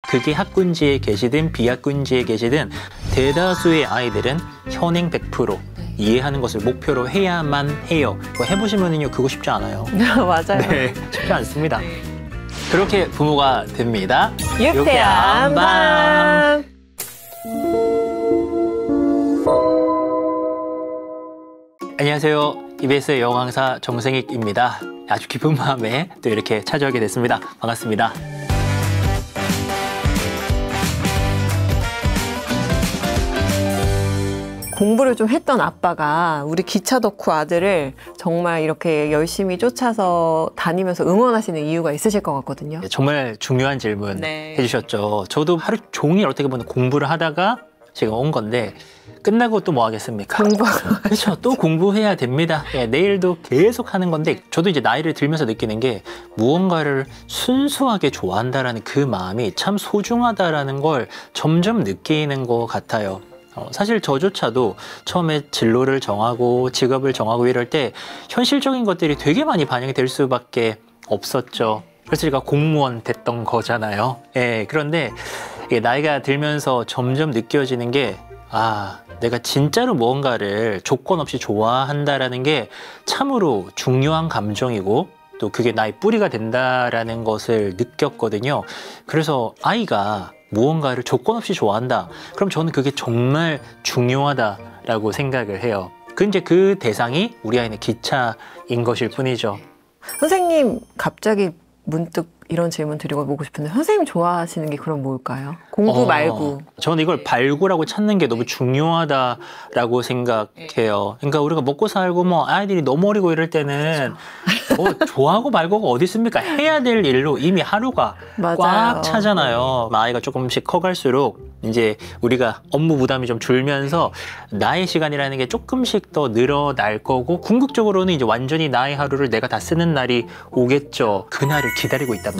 극이 학군지에 계시든 비학군지에 계시든 대다수의 아이들은 현행 100% 이해하는 것을 목표로 해야만 해요. 뭐 해보시면은요 그거 쉽지 않아요. 맞아요. 네, 쉽지 않습니다. 그렇게 부모가 됩니다. 유쾌한 밤. 안녕하세요. EBS 영어 강사 정승익입니다. 아주 기쁜 마음에 또 이렇게 찾아오게 됐습니다. 반갑습니다. 공부를 좀 했던 아빠가 우리 기차 덕후 아들을 정말 이렇게 열심히 쫓아서 다니면서 응원하시는 이유가 있으실 것 같거든요. 정말 중요한 질문 해주셨죠. 저도 하루 종일 어떻게 보면 공부를 하다가 지금 온 건데 끝나고 또 뭐 하겠습니까? 공부하러 그렇죠. 또 공부해야 됩니다. 예, 내일도 계속 하는 건데 저도 이제 나이를 들면서 느끼는 게 무언가를 순수하게 좋아한다라는 그 마음이 참 소중하다라는 걸 점점 느끼는 것 같아요. 사실 저조차도 처음에 진로를 정하고 직업을 정하고 이럴 때 현실적인 것들이 되게 많이 반영이 될 수밖에 없었죠. 그래서 제가 공무원 됐던 거잖아요. 예, 그런데 나이가 들면서 점점 느껴지는 게 내가 진짜로 무언가를 조건 없이 좋아한다라는 게 참으로 중요한 감정이고 또 그게 나의 뿌리가 된다라는 것을 느꼈거든요. 그래서 아이가 무언가를 조건 없이 좋아한다. 그럼 저는 그게 정말 중요하다라고 생각을 해요. 근데 그 대상이 우리 아이는 기차인 것일 뿐이죠. 선생님 갑자기 문득 이런 질문 드리고 보고 싶은데 선생님 좋아하시는 게 그럼 뭘까요? 공부 말고. 저는 이걸 발굴하고 찾는 게 너무 중요하다라고 생각해요. 그러니까 우리가 먹고 살고 뭐 아이들이 너무 어리고 이럴 때는 뭐 좋아하고 말고가 어디 있습니까? 해야 될 일로 이미 하루가 꽉 차잖아요. 아이가 조금씩 커갈수록 이제 우리가 업무 부담이 좀 줄면서 나의 시간이라는 게 조금씩 더 늘어날 거고 궁극적으로는 이제 완전히 나의 하루를 내가 다 쓰는 날이 오겠죠. 그날을 기다리고 있답니다.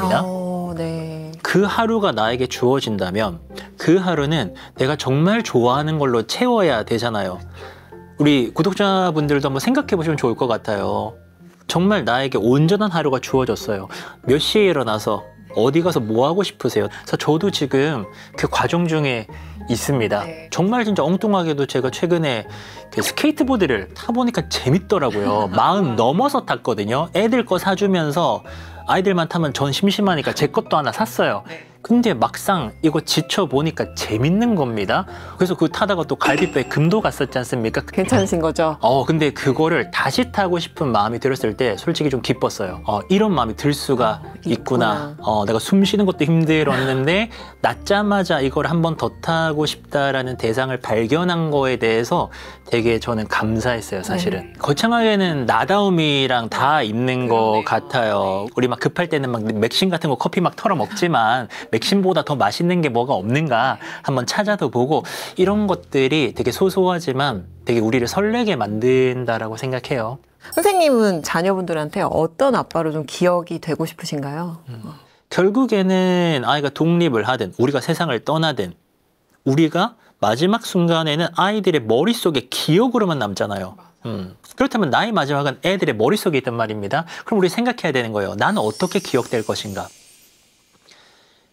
네. 그 하루가 나에게 주어진다면 그 하루는 내가 정말 좋아하는 걸로 채워야 되잖아요. 우리 구독자분들도 한번 생각해 보시면 좋을 것 같아요. 정말 나에게 온전한 하루가 주어졌어요. 몇 시에 일어나서 어디 가서 뭐 하고 싶으세요? 그래서 저도 지금 그 과정 중에 있습니다. 정말 진짜 엉뚱하게도 제가 최근에 그 스케이트보드를 타보니까 재밌더라고요. 마음 넘어서 탔거든요. 애들 거 사주면서 아이들만 타면 전 심심하니까 제 것도 하나 샀어요. 근데 막상 이거 지쳐보니까 재밌는 겁니다. 그래서 그거 타다가 또 갈비뼈에 금도 갔었지 않습니까? 괜찮으신 거죠? 근데 그거를 다시 타고 싶은 마음이 들었을 때 솔직히 좀 기뻤어요. 이런 마음이 들 수가 있구나. 내가 숨 쉬는 것도 힘들었는데 낳자마자 이걸 한 번 더 타고 싶다라는 대상을 발견한 거에 대해서 되게 저는 감사했어요, 사실은. 거창하게는 나다움이랑 다 있는 것 같아요. 우리 막 급할 때는 막 맥심 같은 거 커피 막 털어 먹지만 맥심보다 더 맛있는 게 뭐가 없는가 한번 찾아도 보고 이런 것들이 되게 소소하지만 되게 우리를 설레게 만든다라고 생각해요. 선생님은 자녀분들한테 어떤 아빠로 좀 기억이 되고 싶으신가요? 결국에는 아이가 독립을 하든 우리가 세상을 떠나든 우리가 마지막 순간에는 아이들의 머릿속에 기억으로만 남잖아요. 그렇다면 나의 마지막은 애들의 머릿속에 있단 말입니다. 그럼 우리 생각해야 되는 거예요. 나는 어떻게 기억될 것인가?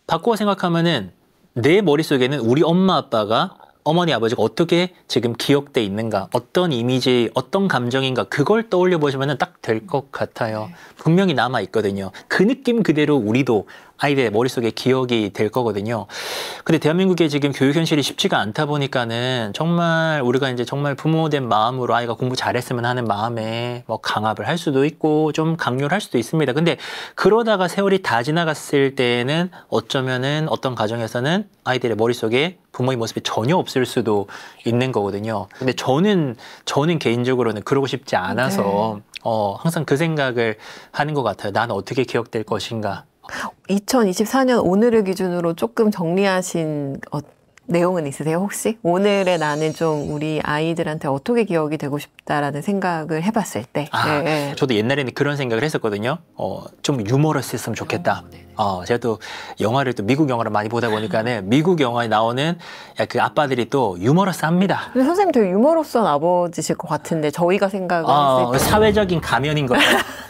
바꾸어 생각하면은 내 머릿속에는 우리 엄마 아빠가 어머니 아버지가 어떻게 지금 기억돼 있는가, 어떤 이미지, 어떤 감정인가 그걸 떠올려 보시면 딱 될 것 같아요. 분명히 남아 있거든요. 그 느낌 그대로 우리도 아이들의 머릿속에 기억이 될 거거든요. 근데 대한민국의 지금 교육 현실이 쉽지가 않다 보니까는 정말 우리가 이제 정말 부모된 마음으로 아이가 공부 잘했으면 하는 마음에 뭐 강압을 할 수도 있고 좀 강요를 할 수도 있습니다. 근데 그러다가 세월이 다 지나갔을 때에는 어쩌면은 어떤 가정에서는 아이들의 머릿속에 부모의 모습이 전혀 없을 수도 있는 거거든요. 근데 저는 개인적으로는 그러고 싶지 않아서 항상 그 생각을 하는 것 같아요. 나는 어떻게 기억될 것인가. 2024년 오늘을 기준으로 조금 정리하신 내용은 있으세요, 혹시? 오늘의 나는 좀 우리 아이들한테 어떻게 기억이 되고 싶다라는 생각을 해봤을 때. 저도 옛날에는 그런 생각을 했었거든요. 좀 유머러스했으면 좋겠다. 제가 또 영화를 또 미국 영화를 많이 보다 보니까는 미국 영화에 나오는 그 아빠들이 또 유머러스합니다. 근데 선생님 되게 유머러스한 아버지실 것 같은데 저희가 생각을 했을 때 사회적인 가면인 거예요.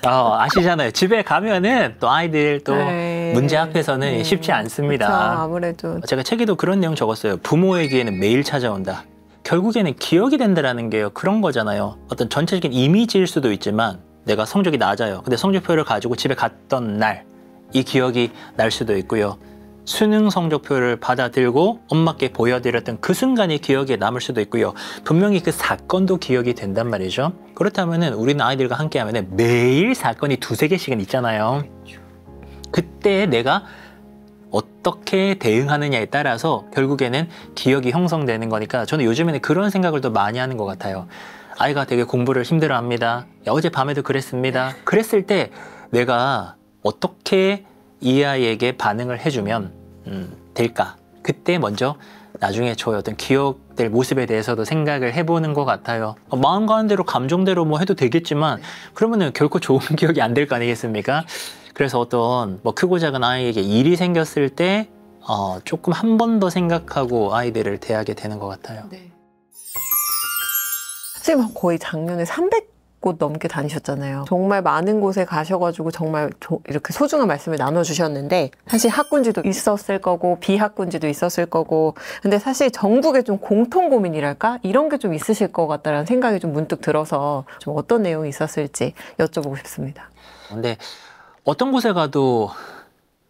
아시잖아요. 집에 가면은 또 아이들 또 네. 문제 앞에서는 쉽지 않습니다. 그쵸, 아무래도. 제가 책에도 그런 내용 적었어요. 부모에게는 매일 찾아온다. 결국에는 기억이 된다라는 게요. 그런 거잖아요. 어떤 전체적인 이미지일 수도 있지만 내가 성적이 낮아요. 근데 성적표를 가지고 집에 갔던 날, 이 기억이 날 수도 있고요. 수능 성적표를 받아들고 엄마께 보여드렸던 그 순간이 기억에 남을 수도 있고요. 분명히 그 사건도 기억이 된단 말이죠. 그렇다면은 우리는 아이들과 함께 하면은 매일 사건이 두세 개씩은 있잖아요. 그때 내가 어떻게 대응하느냐에 따라서 결국에는 기억이 형성되는 거니까 저는 요즘에는 그런 생각을 더 많이 하는 것 같아요. 아이가 되게 공부를 힘들어합니다. 어젯밤에도 그랬습니다. 그랬을 때 내가 어떻게 이 아이에게 반응을 해주면 될까? 그때 먼저 나중에 저의 어떤 기억될 모습에 대해서도 생각을 해보는 것 같아요. 마음 가는 대로 감정대로 뭐 해도 되겠지만 그러면은 결코 좋은 기억이 안 될 거 아니겠습니까? 그래서 어떤 뭐 크고 작은 아이에게 일이 생겼을 때 조금 한 번 더 생각하고 아이들을 대하게 되는 것 같아요. 네. 선생님 거의 작년에 300곳 넘게 다니셨잖아요. 정말 많은 곳에 가셔가지고 정말 이렇게 소중한 말씀을 나눠주셨는데 사실 학군지도 있었을 거고 비학군지도 있었을 거고 근데 사실 전국에 좀 공통 고민이랄까? 이런 게 좀 있으실 것 같다는 생각이 좀 문득 들어서 좀 어떤 내용이 있었을지 여쭤보고 싶습니다. 근데 어떤 곳에 가도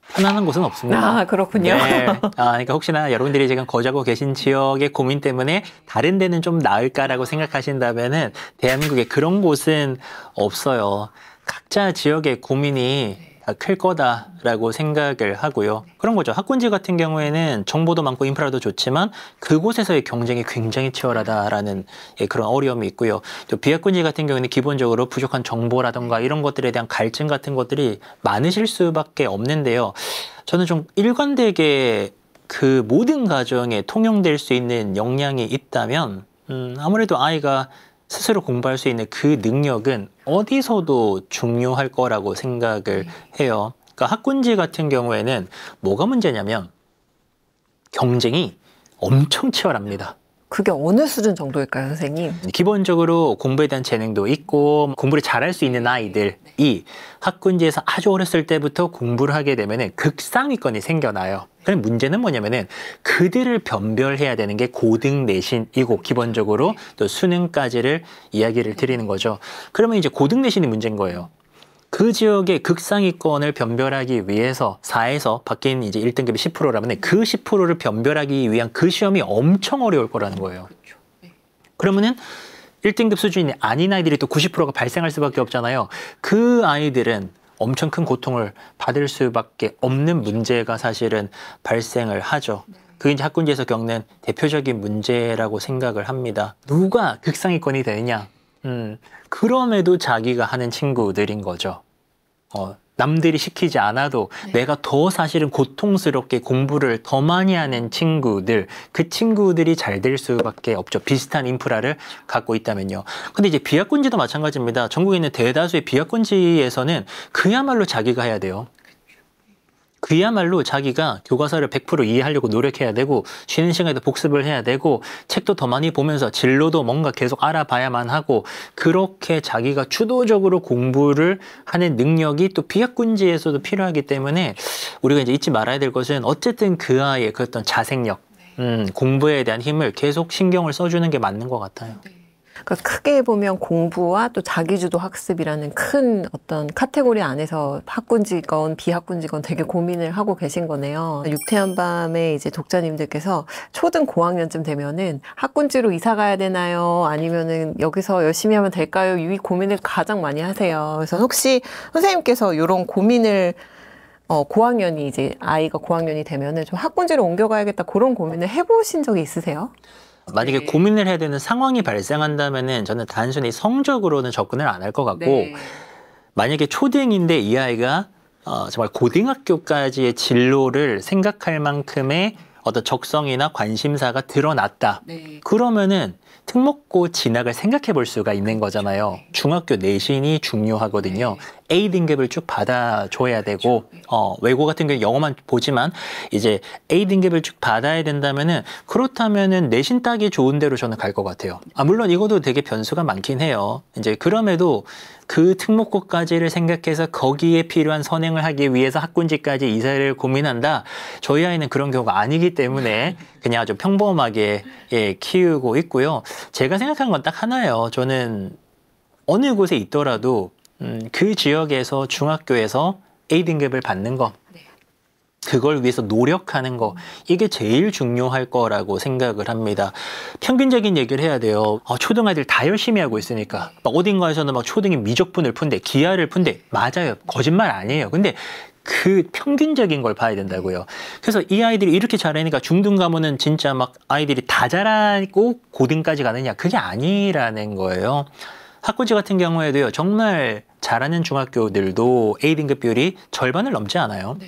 편안한 곳은 없습니다. 아, 그렇군요. 네. 그러니까 혹시나 여러분들이 지금 거주하고 계신 지역의 고민 때문에 다른 데는 좀 나을까라고 생각하신다면은 대한민국에 그런 곳은 없어요. 각자 지역의 고민이 다 클 거다라고 생각을 하고요. 그런 거죠. 학군지 같은 경우에는 정보도 많고 인프라도 좋지만 그곳에서의 경쟁이 굉장히 치열하다라는 그런 어려움이 있고요. 또 비학군지 같은 경우에는 기본적으로 부족한 정보라던가 이런 것들에 대한 갈증 같은 것들이 많으실 수밖에 없는데요. 저는 좀 일관되게 그 모든 가정에 통용될 수 있는 역량이 있다면 아무래도 아이가 스스로 공부할 수 있는 그 능력은 어디서도 중요할 거라고 생각을 해요. 그러니까 학군지 같은 경우에는 뭐가 문제냐면 경쟁이 엄청 치열합니다. 그게 어느 수준 정도일까요, 선생님? 기본적으로 공부에 대한 재능도 있고 공부를 잘할 수 있는 아이들이 학군지에서 아주 어렸을 때부터 공부를 하게 되면 극상위권이 생겨나요. 그럼 문제는 뭐냐면은 그들을 변별해야 되는 게 고등 내신이고 기본적으로 또 수능까지를 이야기를 드리는 거죠. 그러면 이제 고등 내신이 문제인 거예요. 그 지역의 극상위권을 변별하기 위해서 4에서 바뀐 이제 1등급이 10%라면 그 10%를 변별하기 위한 그 시험이 엄청 어려울 거라는 거예요. 그러면은 1등급 수준이 아닌 아이들이 또 90%가 발생할 수밖에 없잖아요. 그 아이들은 엄청 큰 고통을 받을 수밖에 없는 문제가 사실은 발생을 하죠. 그게 이제 학군지에서 겪는 대표적인 문제라고 생각을 합니다. 누가 극상위권이 되느냐? 그럼에도 자기가 하는 친구들인 거죠. 남들이 시키지 않아도 내가 더 사실은 고통스럽게 공부를 더 많이 하는 친구들, 그 친구들이 잘 될 수밖에 없죠. 비슷한 인프라를 갖고 있다면요. 근데 이제 비학군지도 마찬가지입니다. 전국에 있는 대다수의 비학군지에서는 그야말로 자기가 해야 돼요. 그야말로 자기가 교과서를 100% 이해하려고 노력해야 되고 쉬는 시간에도 복습을 해야 되고 책도 더 많이 보면서 진로도 뭔가 계속 알아봐야만 하고 그렇게 자기가 주도적으로 공부를 하는 능력이 또 비학군지에서도 필요하기 때문에 우리가 이제 잊지 말아야 될 것은 어쨌든 그 아이의 그 어떤 자생력, 공부에 대한 힘을 계속 신경을 써주는 게 맞는 것 같아요. 그러니까 크게 보면 공부와 또 자기주도 학습이라는 큰 어떤 카테고리 안에서 학군지건 비학군지건 되게 고민을 하고 계신 거네요. 육태한 밤에 이제 독자님들께서 초등 고학년쯤 되면은 학군지로 이사 가야 되나요? 아니면은 여기서 열심히 하면 될까요? 이 고민을 가장 많이 하세요. 그래서 혹시 선생님께서 이런 고민을 고학년이 이제 아이가 고학년이 되면은 좀 학군지로 옮겨가야겠다 그런 고민을 해보신 적이 있으세요? 만약에 고민을 해야 되는 상황이 발생한다면은 저는 단순히 성적으로는 접근을 안 할 것 같고 만약에 초등인데 이 아이가 정말 고등학교까지의 진로를 생각할 만큼의 어떤 적성이나 관심사가 드러났다. 그러면은 특목고 진학을 생각해 볼 수가 있는 거잖아요. 중학교 내신이 중요하거든요. A 등급을 쭉 받아줘야 되고 외고 같은 경우 영어만 보지만 이제 A 등급을 쭉 받아야 된다면은 그렇다면은 내신 따기 좋은 데로 저는 갈 것 같아요. 물론 이것도 되게 변수가 많긴 해요. 이제 그럼에도 그 특목고까지를 생각해서 거기에 필요한 선행을 하기 위해서 학군지까지 이사를 고민한다. 저희 아이는 그런 경우가 아니기 때문에 그냥 아주 평범하게 키우고 있고요. 제가 생각한 건 딱 하나예요. 저는 어느 곳에 있더라도 그 지역에서 중학교에서 A등급을 받는 거, 그걸 위해서 노력하는 거, 이게 제일 중요할 거라고 생각을 합니다. 평균적인 얘기를 해야 돼요. 초등아이들 다 열심히 하고 있으니까 막 어딘가에서는 막 초등이 미적분을 푼대, 기하를 푼대. 맞아요. 거짓말 아니에요. 근데 그 평균적인 걸 봐야 된다고요. 그래서 이 아이들이 이렇게 잘하니까 중등 가면은 진짜 막 아이들이 다 잘하고 고등까지 가느냐, 그게 아니라는 거예요. 학군지 같은 경우에도요, 정말 잘하는 중학교들도 A등급 비율이 절반을 넘지 않아요.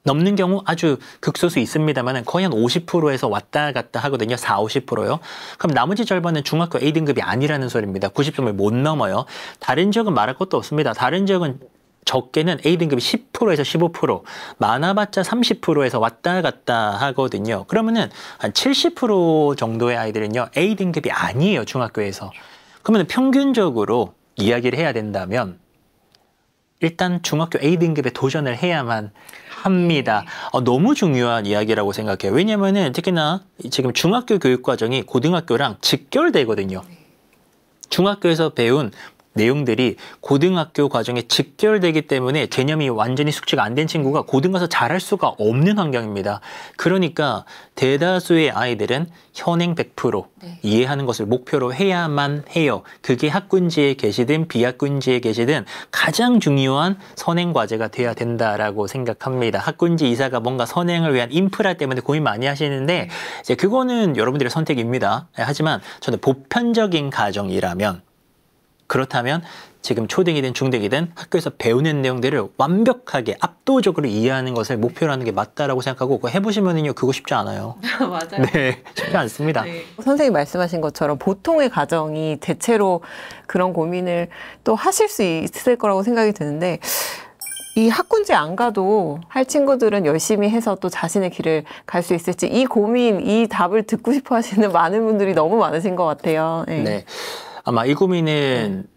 넘는 경우 아주 극소수 있습니다만 거의 한 50%에서 왔다 갔다 하거든요. 40~50%요. 그럼 나머지 절반은 중학교 A등급이 아니라는 소리입니다. 90점을 못 넘어요. 다른 지역은 말할 것도 없습니다. 다른 지역은 적게는 A등급이 10%에서 15%, 많아봤자 30%에서 왔다 갔다 하거든요. 그러면은 한 70% 정도의 아이들은요, A등급이 아니에요, 중학교에서. 그러면 평균적으로 이야기를 해야 된다면 일단 중학교 A등급에 도전을 해야만 합니다. 너무 중요한 이야기라고 생각해요. 왜냐면은 특히나 지금 중학교 교육 과정이 고등학교랑 직결되거든요. 중학교에서 배운 내용들이 고등학교 과정에 직결되기 때문에 개념이 완전히 숙지가 안 된 친구가 고등 가서 잘할 수가 없는 환경입니다. 그러니까 대다수의 아이들은 현행 100% 이해하는 것을 목표로 해야만 해요. 그게 학군지에 계시든 비학군지에 계시든 가장 중요한 선행 과제가 돼야 된다라고 생각합니다. 학군지 이사가 뭔가 선행을 위한 인프라 때문에 고민 많이 하시는데 이제 그거는 여러분들의 선택입니다. 하지만 저는 보편적인 가정이라면, 그렇다면 지금 초등이든 중등이든 학교에서 배우는 내용들을 완벽하게 압도적으로 이해하는 것을 목표로 하는 게 맞다라고 생각하고 그거 해보시면은요, 그거 쉽지 않아요. 맞아요. 네, 쉽지 않습니다. 선생님 말씀하신 것처럼 보통의 가정이 대체로 그런 고민을 또 하실 수 있을 거라고 생각이 드는데, 이 학군지 안 가도 할 친구들은 열심히 해서 또 자신의 길을 갈 수 있을지, 이 고민, 이 답을 듣고 싶어 하시는 많은 분들이 너무 많으신 것 같아요. 네. 아마 이 고민은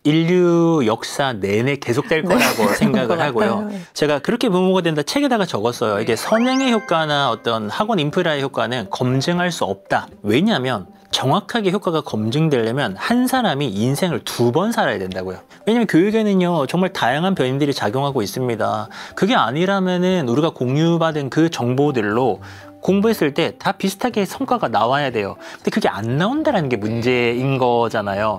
인류 역사 내내 계속될 거라고 생각을 하고요. 제가 그렇게 부모가 된다 책에다가 적었어요. 이게 선행의 효과나 어떤 학원 인프라의 효과는 검증할 수 없다. 왜냐하면 정확하게 효과가 검증되려면 한 사람이 인생을 2번 살아야 된다고요. 왜냐면 교육에는요, 정말 다양한 변인들이 작용하고 있습니다. 그게 아니라면은 우리가 공유받은 그 정보들로 공부했을 때 다 비슷하게 성과가 나와야 돼요. 근데 그게 안 나온다는 게 문제인 거잖아요.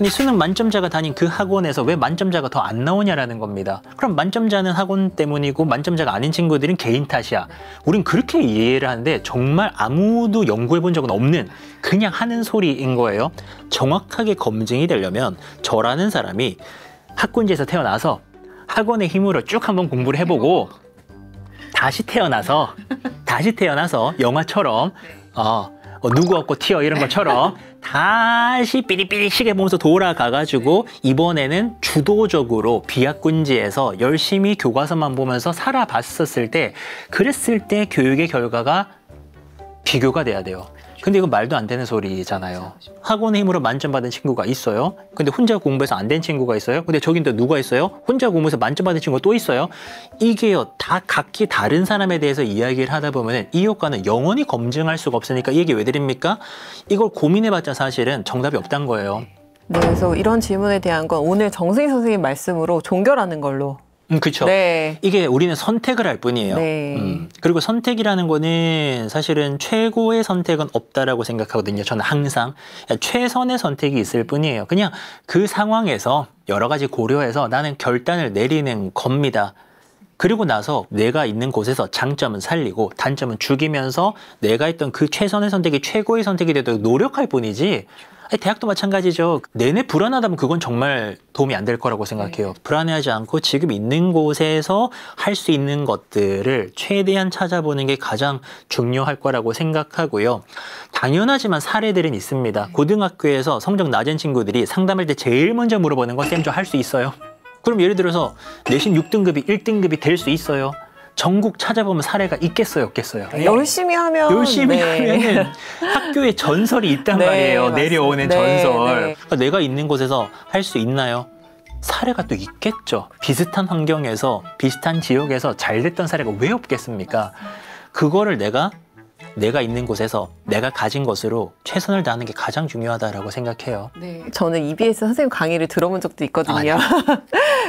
아니, 수능 만점자가 다닌 그 학원에서 왜 만점자가 더 안 나오냐라는 겁니다. 그럼 만점자는 학원 때문이고 만점자가 아닌 친구들은 개인 탓이야. 우린 그렇게 이해를 하는데 정말 아무도 연구해 본 적은 없는, 그냥 하는 소리인 거예요. 정확하게 검증이 되려면 저라는 사람이 학군지에서 태어나서 학원의 힘으로 쭉 한번 공부를 해보고 다시 태어나서 영화처럼 누구 없고 튀어 이런 것처럼 다시 삐리삐리 시계 보면서 돌아가가지고 이번에는 주도적으로 비학군지에서 열심히 교과서만 보면서 살아봤었을 때, 그랬을 때 교육의 결과가 비교가 돼야 돼요. 근데 이거 말도 안 되는 소리잖아요. 학원의 힘으로 만점 받은 친구가 있어요. 근데 혼자 공부해서 안 된 친구가 있어요. 근데 저긴 또 누가 있어요? 혼자 공부해서 만점 받은 친구가 또 있어요. 이게요, 다 각기 다른 사람에 대해서 이야기를 하다 보면 이 효과는 영원히 검증할 수가 없으니까 이 얘기 왜 드립니까? 이걸 고민해봤자 사실은 정답이 없단 거예요. 네, 그래서 이런 질문에 대한 건 오늘 정승희 선생님 말씀으로 종결하는 걸로. 그렇죠. 네. 이게 우리는 선택을 할 뿐이에요. 네. 그리고 선택이라는 거는 사실은 최고의 선택은 없다라고 생각하거든요. 저는 항상 최선의 선택이 있을 뿐이에요. 그냥 그 상황에서 여러 가지 고려해서 나는 결단을 내리는 겁니다. 그리고 나서 내가 있는 곳에서 장점은 살리고 단점은 죽이면서 내가 했던 그 최선의 선택이 최고의 선택이 되도록 노력할 뿐이지, 대학도 마찬가지죠. 내내 불안하다면 그건 정말 도움이 안 될 거라고 생각해요. 불안해하지 않고 지금 있는 곳에서 할 수 있는 것들을 최대한 찾아보는 게 가장 중요할 거라고 생각하고요. 당연하지만 사례들은 있습니다. 고등학교에서 성적 낮은 친구들이 상담할 때 제일 먼저 물어보는 건 쌤 저 할 수 있어요? 그럼 예를 들어서 내신 6등급이 1등급이 될 수 있어요? 전국 찾아보면 사례가 있겠어요, 없겠어요? 열심히 하면 열심히 하면은 학교에 전설이 있단 말이에요. 맞습니다. 내려오는 네, 전설. 네. 그러니까 내가 있는 곳에서 할 수 있나요? 사례가 또 있겠죠. 비슷한 환경에서 비슷한 지역에서 잘 됐던 사례가 왜 없겠습니까? 그거를 내가 있는 곳에서 내가 가진 것으로 최선을 다하는 게 가장 중요하다라고 생각해요. 저는 EBS 선생님 강의를 들어본 적도 있거든요.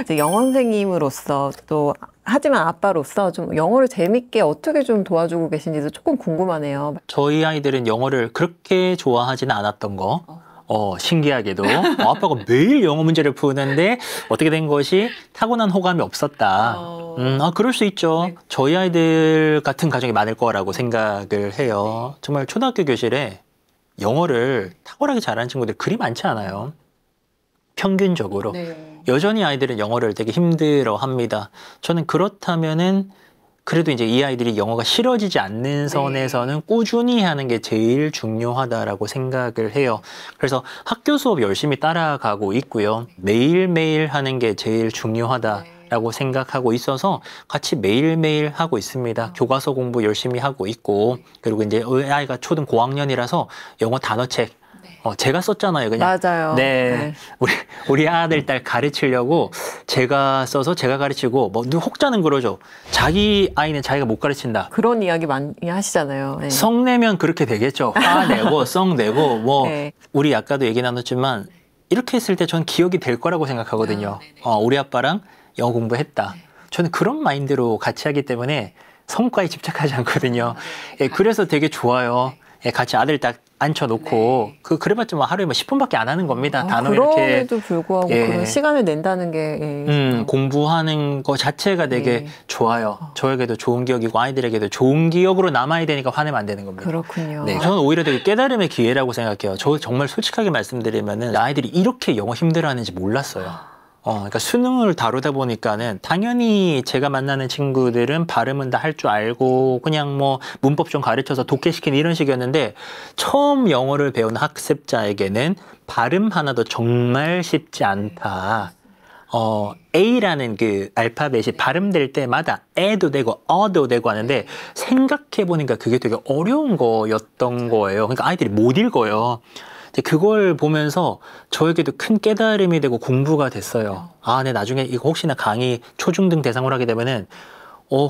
이제 영어 선생님으로서 또 하지만 아빠로서 좀 영어를 재밌게 어떻게 좀 도와주고 계신지도 조금 궁금하네요. 저희 아이들은 영어를 그렇게 좋아하지는 않았던 거. 신기하게도 아빠가 매일 영어 문제를 푸는데 어떻게 된 것이 타고난 호감이 없었다. 그럴 수 있죠. 저희 아이들 같은 가정이 많을 거라고 생각을 해요. 정말 초등학교 교실에 영어를 탁월하게 잘하는 친구들 그리 많지 않아요. 평균적으로. 여전히 아이들은 영어를 되게 힘들어 합니다. 저는 그렇다면은 그래도 이제 이 아이들이 영어가 싫어지지 않는 선에서는 꾸준히 하는 게 제일 중요하다라고 생각을 해요. 그래서 학교 수업 열심히 따라가고 있고요. 매일매일 하는 게 제일 중요하다라고 생각하고 있어서 같이 매일매일 하고 있습니다. 교과서 공부 열심히 하고 있고, 그리고 이제 아이가 초등 고학년이라서 영어 단어책 제가 썼잖아요, 그냥. 맞아요. 네. 우리 아들, 딸 가르치려고 제가 써서 제가 가르치고, 혹자는 그러죠. 자기 아이는 자기가 못 가르친다. 그런 이야기 많이 하시잖아요. 네. 성내면 그렇게 되겠죠. 화내고, 썩내고, 네. 우리 아까도 얘기 나눴지만, 이렇게 했을 때 전 기억이 될 거라고 생각하거든요. 우리 아빠랑 영어 공부했다. 저는 그런 마인드로 같이 하기 때문에 성과에 집착하지 않거든요. 예, 그래서 되게 좋아요. 예, 같이 아들 딱 앉혀놓고 그래봤자 하루에 10분밖에 안 하는 겁니다. 단어 이렇게. 그럼에도 불구하고 그런 시간을 낸다는 게 공부하는 거 자체가 되게 좋아요. 저에게도 좋은 기억이고 아이들에게도 좋은 기억으로 남아야 되니까 화내면 안 되는 겁니다. 그렇군요. 네, 저는 오히려 되게 깨달음의 기회라고 생각해요. 저 정말 솔직하게 말씀드리면은 아이들이 이렇게 영어 힘들어하는지 몰랐어요. 그러니까 수능을 다루다 보니까는 당연히 제가 만나는 친구들은 발음은 다 할 줄 알고 그냥 문법 좀 가르쳐서 독해시키는 이런 식이었는데 처음 영어를 배우는 학습자에게는 발음 하나도 정말 쉽지 않다. A라는 그 알파벳이 발음될 때마다 에도 되고 어도 되고 하는데 생각해보니까 그게 되게 어려운 거였던 거예요. 그러니까 아이들이 못 읽어요. 그걸 보면서 저에게도 큰 깨달음이 되고 공부가 됐어요. 네, 나중에 이거 혹시나 강의 초중등 대상으로 하게 되면은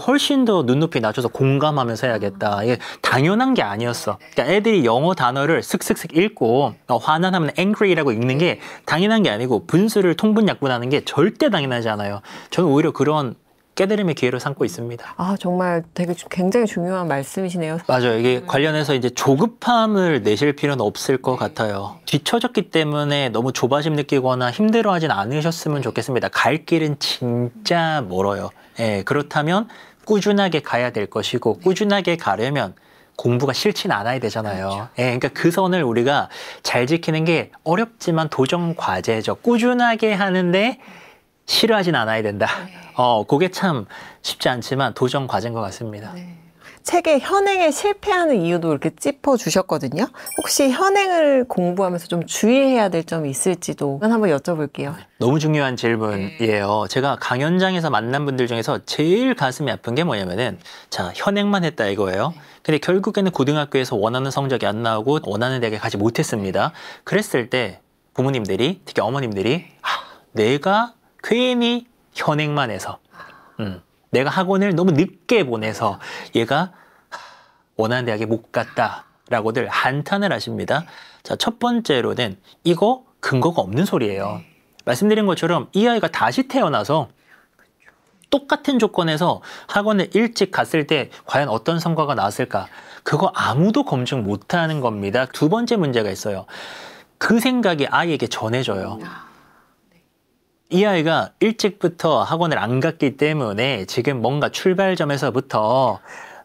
훨씬 더 눈높이 낮춰서 공감하면서 해야겠다. 이게 당연한 게 아니었어. 그러니까 애들이 영어 단어를 슥슥슥 읽고 화난하면 angry라고 읽는 게 당연한 게 아니고 분수를 통분약분하는 게 절대 당연하지 않아요. 저는 오히려 그런 깨달음의 기회로 삼고 있습니다. 정말 되게 굉장히 중요한 말씀이시네요. 맞아요. 이게 관련해서 이제 조급함을 내실 필요는 없을 것 같아요. 뒤처졌기 때문에 너무 조바심 느끼거나 힘들어하진 않으셨으면 좋겠습니다. 갈 길은 진짜 멀어요. 예, 그렇다면 꾸준하게 가야 될 것이고 꾸준하게 가려면 공부가 싫진 않아야 되잖아요. 그렇죠. 예, 그러니까 그 선을 우리가 잘 지키는 게 어렵지만 도전 과제죠. 꾸준하게 하는데 싫어하진 않아야 된다. 그게 참 쉽지 않지만 도전 과제인 것 같습니다. 책에 현행에 실패하는 이유도 이렇게 짚어주셨거든요. 혹시 현행을 공부하면서 좀 주의해야 될 점이 있을지도 한번 여쭤볼게요. 너무 중요한 질문이에요. 제가 강연장에서 만난 분들 중에서 제일 가슴이 아픈 게 뭐냐면은 자, 현행만 했다 이거예요. 근데 결국에는 고등학교에서 원하는 성적이 안 나오고 원하는 대학에 가지 못했습니다. 그랬을 때 부모님들이, 특히 어머님들이 내가 괜히 현행만 해서 내가 학원을 너무 늦게 보내서 얘가 원하는 대학에 못 갔다라고들 한탄을 하십니다. 자, 첫 번째로는 이거 근거가 없는 소리예요. 말씀드린 것처럼 이 아이가 다시 태어나서 똑같은 조건에서 학원을 일찍 갔을 때 과연 어떤 성과가 나왔을까? 그거 아무도 검증 못하는 겁니다. 두 번째 문제가 있어요. 그 생각이 아이에게 전해져요. 이 아이가 일찍부터 학원을 안 갔기 때문에 지금 뭔가 출발점에서부터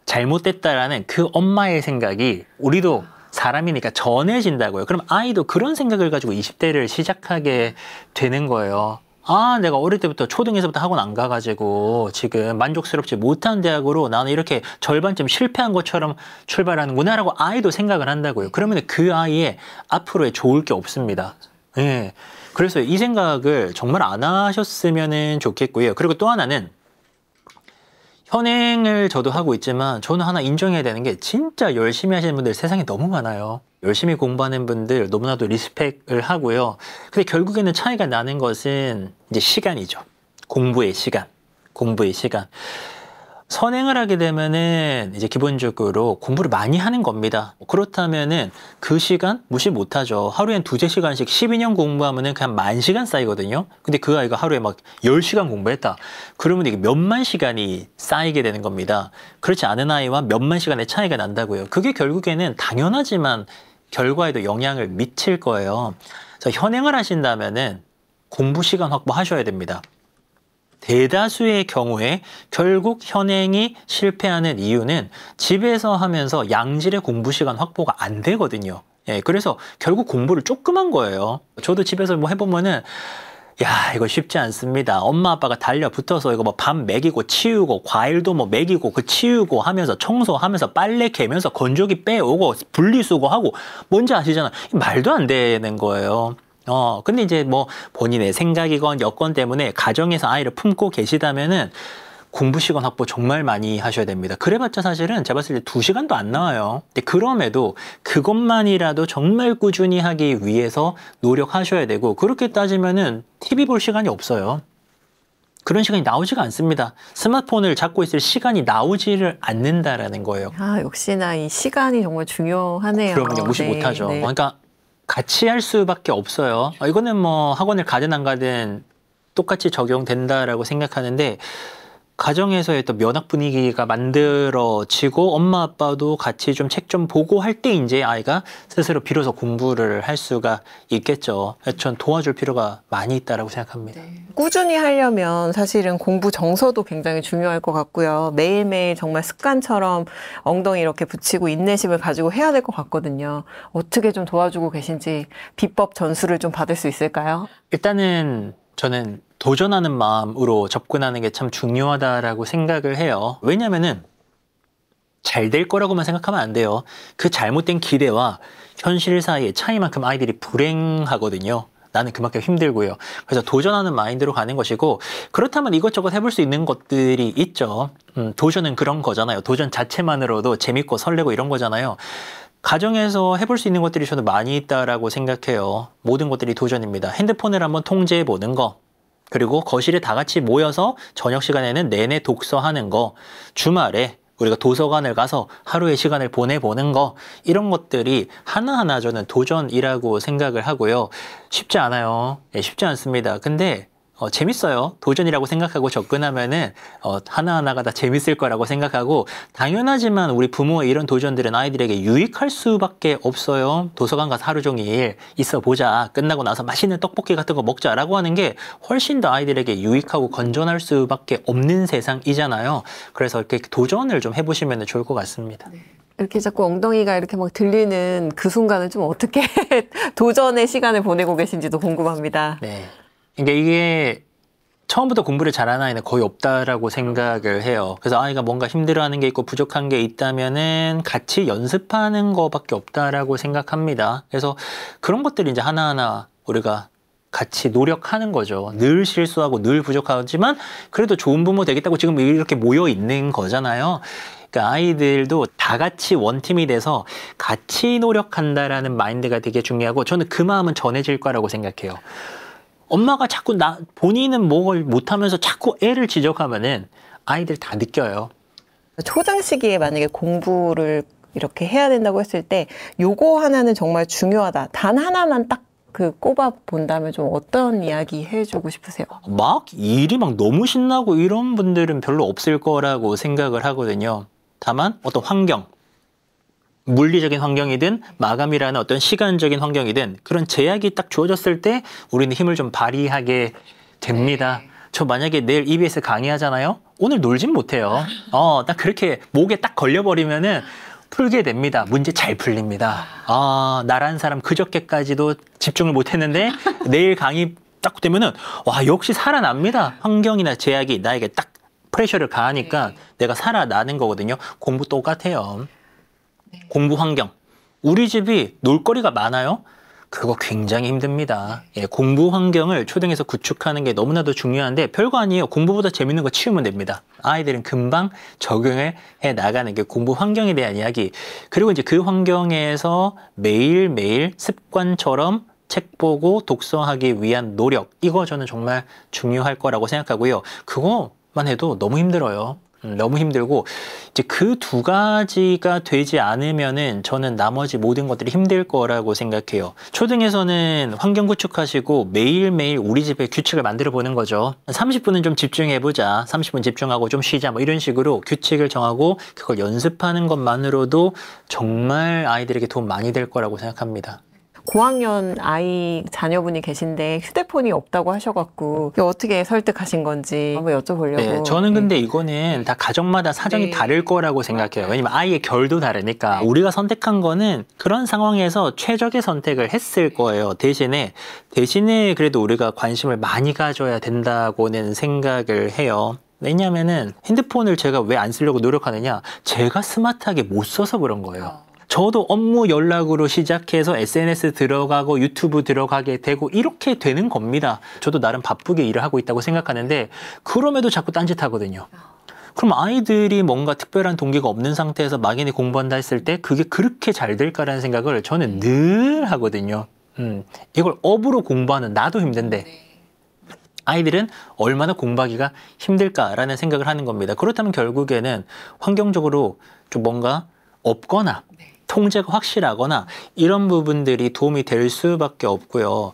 잘못됐다라는 그 엄마의 생각이 우리도 사람이니까 전해진다고요. 그럼 아이도 그런 생각을 가지고 20대를 시작하게 되는 거예요. 내가 어릴 때부터 초등에서부터 학원 안 가가지고 지금 만족스럽지 못한 대학으로 나는 이렇게 절반쯤 실패한 것처럼 출발하는구나 라고 아이도 생각을 한다고요. 그러면 그 아이의 앞으로에 좋을 게 없습니다. 예. 그래서 이 생각을 정말 안 하셨으면 좋겠고요. 그리고 또 하나는 현행을 저도 하고 있지만 저는 하나 인정해야 되는 게 진짜 열심히 하시는 분들 세상에 너무 많아요. 열심히 공부하는 분들 너무나도 리스펙을 하고요. 근데 결국에는 차이가 나는 것은 이제 시간이죠. 공부의 시간. 공부의 시간. 선행을 하게 되면은 이제 기본적으로 공부를 많이 하는 겁니다. 그렇다면은 그 시간 무시 못하죠. 하루엔 2~3시간씩 12년 공부하면은 그냥 10,000시간 쌓이거든요. 근데 그 아이가 하루에 막 10시간 공부했다. 그러면 이게 몇만 시간이 쌓이게 되는 겁니다. 그렇지 않은 아이와 몇만 시간의 차이가 난다고요. 그게 결국에는 당연하지만 결과에도 영향을 미칠 거예요. 그래서 현행을 하신다면은 공부 시간 확보하셔야 됩니다. 대다수의 경우에 결국 현행이 실패하는 이유는 집에서 하면서 양질의 공부 시간 확보가 안 되거든요. 예, 그래서 결국 공부를 조금 한 거예요. 저도 집에서 뭐 해보면은 야, 이거 쉽지 않습니다. 엄마 아빠가 달려붙어서 이거 뭐 밥 먹이고 치우고 과일도 뭐 먹이고 그 치우고 하면서 청소하면서 빨래 개면서 건조기 빼오고 분리수거하고 뭔지 아시잖아요. 말도 안 되는 거예요. 근데 이제 뭐 본인의 생각이건 여건 때문에 가정에서 아이를 품고 계시다면은 공부 시간 확보 정말 많이 하셔야 됩니다. 그래봤자 사실은 제가 봤을 때 2시간도 안 나와요. 근데 그럼에도 그것만이라도 정말 꾸준히 하기 위해서 노력하셔야 되고, 그렇게 따지면은 TV 볼 시간이 없어요. 그런 시간이 나오지가 않습니다. 스마트폰을 잡고 있을 시간이 나오지를 않는다라는 거예요. 아, 역시나 이 시간이 정말 중요하네요. 그러면 무시 못하죠. 그러니까 같이 할 수밖에 없어요. 이거는 뭐 학원을 가든 안 가든 똑같이 적용된다라고 생각하는데, 가정에서의 또 면학 분위기가 만들어지고 엄마 아빠도 같이 좀 책 좀 보고 할 때 이제 아이가 스스로 비로소 공부를 할 수가 있겠죠. 전 도와줄 필요가 많이 있다라고 생각합니다. 네. 꾸준히 하려면 사실은 공부 정서도 굉장히 중요할 것 같고요. 매일매일 정말 습관처럼 엉덩이 이렇게 붙이고 인내심을 가지고 해야 될 것 같거든요. 어떻게 좀 도와주고 계신지 비법 전수를 좀 받을 수 있을까요? 일단은 저는 도전하는 마음으로 접근하는 게 참 중요하다라고 생각을 해요. 왜냐면은 잘 될 거라고만 생각하면 안 돼요. 그 잘못된 기대와 현실 사이의 차이만큼 아이들이 불행하거든요. 나는 그만큼 힘들고요. 그래서 도전하는 마인드로 가는 것이고, 그렇다면 이것저것 해볼 수 있는 것들이 있죠. 도전은 그런 거잖아요. 도전 자체만으로도 재밌고 설레고 이런 거잖아요. 가정에서 해볼 수 있는 것들이 저는 많이 있다라고 생각해요. 모든 것들이 도전입니다. 핸드폰을 한번 통제해 보는 거, 그리고 거실에 다 같이 모여서 저녁 시간에는 내내 독서하는 거, 주말에 우리가 도서관을 가서 하루의 시간을 보내보는 거, 이런 것들이 하나하나 저는 도전이라고 생각을 하고요. 쉽지 않아요. 쉽지 않습니다. 근데 재밌어요. 도전이라고 생각하고 접근하면은 하나하나가 다 재밌을 거라고 생각하고, 당연하지만 우리 부모의 이런 도전들은 아이들에게 유익할 수밖에 없어요. 도서관 가서 하루 종일 있어 보자, 끝나고 나서 맛있는 떡볶이 같은 거 먹자라고 하는 게 훨씬 더 아이들에게 유익하고 건전할 수밖에 없는 세상이잖아요. 그래서 이렇게 도전을 좀 해보시면 좋을 것 같습니다. 이렇게 자꾸 엉덩이가 이렇게 막 들리는 그 순간은 좀 어떻게 도전의 시간을 보내고 계신지도 궁금합니다. 네. 그러니까 이게 처음부터 공부를 잘하는 아이는 거의 없다라고 생각을 해요. 그래서 아이가 뭔가 힘들어하는 게 있고 부족한 게 있다면은 같이 연습하는 거밖에 없다라고 생각합니다. 그래서 그런 것들이 이제 하나하나 우리가 같이 노력하는 거죠. 늘 실수하고 늘 부족하지만 그래도 좋은 부모 되겠다고 지금 이렇게 모여 있는 거잖아요. 그러니까 아이들도 다 같이 원팀이 돼서 같이 노력한다라는 마인드가 되게 중요하고, 저는 그 마음은 전해질 거라고 생각해요. 엄마가 자꾸 본인은 뭘 못하면서 자꾸 애를 지적하면은 아이들 다 느껴요. 초등 시기에 만약에 공부를 이렇게 해야 된다고 했을 때 요거 하나는 정말 중요하다, 단 하나만 딱 꼽아 본다면 좀 어떤 이야기 해주고 싶으세요? 막 일이 막 너무 신나고 이런 분들은 별로 없을 거라고 생각을 하거든요. 다만 어떤 환경, 물리적인 환경이든 마감이라는 어떤 시간적인 환경이든 그런 제약이 딱 주어졌을 때 우리는 힘을 좀 발휘하게 됩니다. 저 만약에 내일 EBS 강의하잖아요. 오늘 놀진 못해요. 딱 그렇게 목에 딱 걸려버리면은 풀게 됩니다. 문제 잘 풀립니다. 나란 사람 그저께까지도 집중을 못했는데 내일 강의 딱 되면은 와, 역시 살아납니다. 환경이나 제약이 나에게 딱 프레셔를 가하니까 내가 살아나는 거거든요. 공부 똑같아요. 공부 환경. 우리 집이 놀거리가 많아요. 그거 굉장히 힘듭니다. 예, 공부 환경을 초등에서 구축하는 게 너무나도 중요한데 별거 아니에요. 공부보다 재밌는 거 치우면 됩니다. 아이들은 금방 적응을 해 나가는 게 공부 환경에 대한 이야기. 그리고 이제 그 환경에서 매일매일 습관처럼 책 보고 독서하기 위한 노력. 이거 저는 정말 중요할 거라고 생각하고요. 그거만 해도 너무 힘들어요. 너무 힘들고 이제 그 두 가지가 되지 않으면은 저는 나머지 모든 것들이 힘들 거라고 생각해요. 초등에서는 환경 구축하시고 매일매일 우리 집에 규칙을 만들어 보는 거죠. 30분은 좀 집중해 보자. 30분 집중하고 좀 쉬자. 뭐 이런 식으로 규칙을 정하고 그걸 연습하는 것만으로도 정말 아이들에게 도움 많이 될 거라고 생각합니다. 고학년 아이 자녀분이 계신데 휴대폰이 없다고 하셔갖고 어떻게 설득하신 건지 한번 여쭤보려고. 네, 저는 근데 이거는 다 가정마다 사정이 다를 거라고 생각해요. 왜냐면 아이의 결도 다르니까. 우리가 선택한 거는 그런 상황에서 최적의 선택을 했을 거예요. 대신에 그래도 우리가 관심을 많이 가져야 된다고는 생각을 해요. 왜냐면은 핸드폰을 제가 왜 안 쓰려고 노력하느냐, 제가 스마트하게 못 써서 그런 거예요. 저도 업무 연락으로 시작해서 SNS 들어가고 유튜브 들어가게 되고 이렇게 되는 겁니다. 저도 나름 바쁘게 일을 하고 있다고 생각하는데 그럼에도 자꾸 딴짓하거든요. 그럼 아이들이 뭔가 특별한 동기가 없는 상태에서 막연히 공부한다 했을 때 그게 그렇게 잘 될까라는 생각을 저는 늘 하거든요. 이걸 업으로 공부하는 나도 힘든데 아이들은 얼마나 공부하기가 힘들까라는 생각을 하는 겁니다. 그렇다면 결국에는 환경적으로 좀 뭔가 없거나 통제가 확실하거나 이런 부분들이 도움이 될 수밖에 없고요.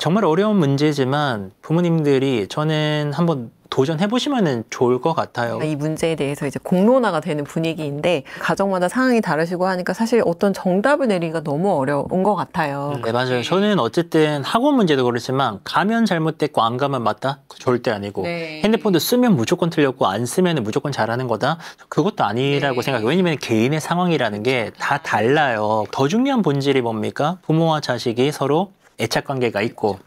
정말 어려운 문제지만 부모님들이 저는 한번 도전해보시면 좋을 것 같아요. 이 문제에 대해서 이제 공론화가 되는 분위기인데 가정마다 상황이 다르시고 하니까 사실 어떤 정답을 내리기가 너무 어려운 것 같아요. 네, 맞아요. 저는 어쨌든 학원 문제도 그렇지만 가면 잘못됐고 안 가면 맞다? 절대 아니고 핸드폰도 쓰면 무조건 틀렸고 안 쓰면 무조건 잘하는 거다? 그것도 아니라고 생각해요. 왜냐면 개인의 상황이라는 게 다 달라요. 더 중요한 본질이 뭡니까? 부모와 자식이 서로 애착관계가 있고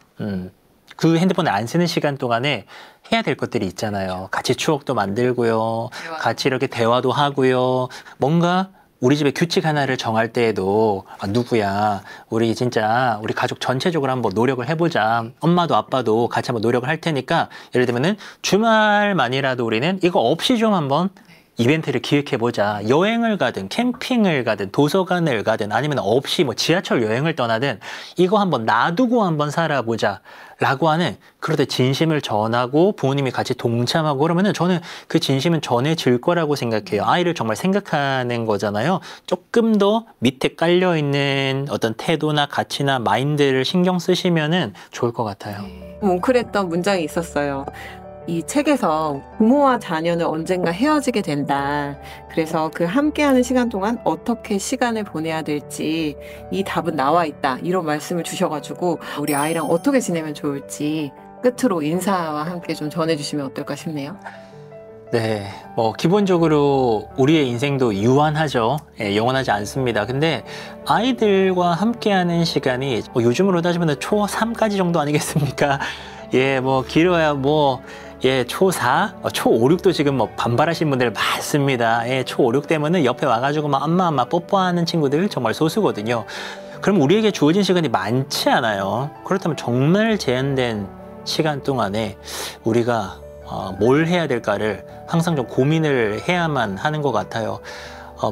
그 핸드폰을 안 쓰는 시간 동안에 해야 될 것들이 있잖아요. 같이 추억도 만들고요. 같이 이렇게 대화도 하고요. 뭔가 우리 집에 규칙 하나를 정할 때에도 누구야, 우리 진짜 우리 가족 전체적으로 한번 노력을 해보자. 엄마도 아빠도 같이 한번 노력을 할 테니까 예를 들면은 주말만이라도 우리는 이거 없이 좀 한번 이벤트를 기획해보자. 여행을 가든 캠핑을 가든 도서관을 가든 아니면 없이 뭐 지하철 여행을 떠나든 이거 한번 놔두고 한번 살아보자 라고 하는, 그럴 때 진심을 전하고 부모님이 같이 동참하고 그러면은 저는 그 진심은 전해질 거라고 생각해요. 아이를 정말 생각하는 거잖아요. 조금 더 밑에 깔려있는 어떤 태도나 가치나 마인드를 신경 쓰시면은 좋을 것 같아요. 뭉클했던 문장이 있었어요. 이 책에서 부모와 자녀는 언젠가 헤어지게 된다. 그래서 그 함께하는 시간 동안 어떻게 시간을 보내야 될지 이 답은 나와 있다. 이런 말씀을 주셔가지고 우리 아이랑 어떻게 지내면 좋을지 끝으로 인사와 함께 좀 전해주시면 어떨까 싶네요. 네, 기본적으로 우리의 인생도 유한하죠. 예, 영원하지 않습니다. 근데 아이들과 함께하는 시간이 요즘으로 따지면 초3까지 정도 아니겠습니까? 예, 길어야 초4, 초5, 6도 지금 반발하시는 분들 많습니다. 예, 초5, 6 되면은 옆에 와가지고 엄마 뽀뽀하는 친구들 정말 소수거든요. 그럼 우리에게 주어진 시간이 많지 않아요. 그렇다면 정말 제한된 시간 동안에 우리가 뭘 해야 될까를 항상 좀 고민을 해야만 하는 것 같아요.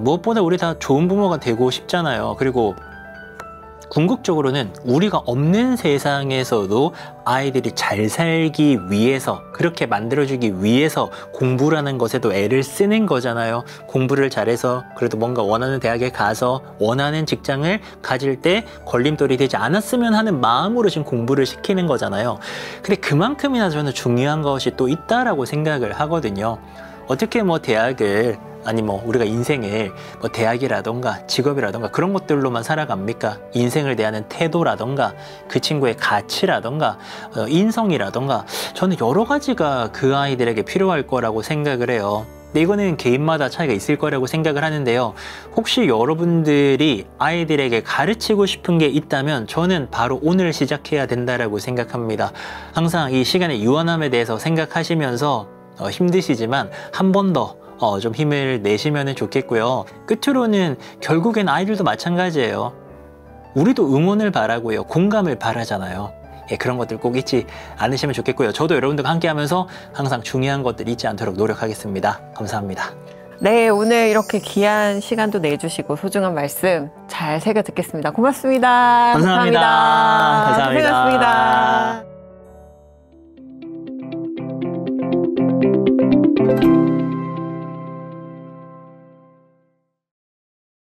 무엇보다 우리 다 좋은 부모가 되고 싶잖아요. 그리고 궁극적으로는 우리가 없는 세상에서도 아이들이 잘 살기 위해서, 그렇게 만들어주기 위해서 공부라는 것에도 애를 쓰는 거잖아요. 공부를 잘해서 그래도 뭔가 원하는 대학에 가서 원하는 직장을 가질 때 걸림돌이 되지 않았으면 하는 마음으로 지금 공부를 시키는 거잖아요. 근데 그만큼이나 저는 중요한 것이 또 있다라고 생각을 하거든요. 어떻게 대학을 우리가 인생을 대학이라던가 직업이라던가 그런 것들로만 살아갑니까? 인생을 대하는 태도라던가 그 친구의 가치라던가 인성이라던가 저는 여러 가지가 그 아이들에게 필요할 거라고 생각을 해요. 근데 이거는 개인마다 차이가 있을 거라고 생각을 하는데요. 혹시 여러분들이 아이들에게 가르치고 싶은 게 있다면 저는 바로 오늘 시작해야 된다라고 생각합니다. 항상 이 시간의 유한함에 대해서 생각하시면서 힘드시지만 한 번 더 좀 힘을 내시면 좋겠고요. 끝으로는 결국엔 아이들도 마찬가지예요. 우리도 응원을 바라고요. 공감을 바라잖아요. 예, 그런 것들 꼭 잊지 않으시면 좋겠고요. 저도 여러분들과 함께하면서 항상 중요한 것들 잊지 않도록 노력하겠습니다. 감사합니다. 네, 오늘 이렇게 귀한 시간도 내주시고 소중한 말씀 잘 새겨 듣겠습니다. 고맙습니다. 감사합니다. 감사합니다. 고생하셨습니다.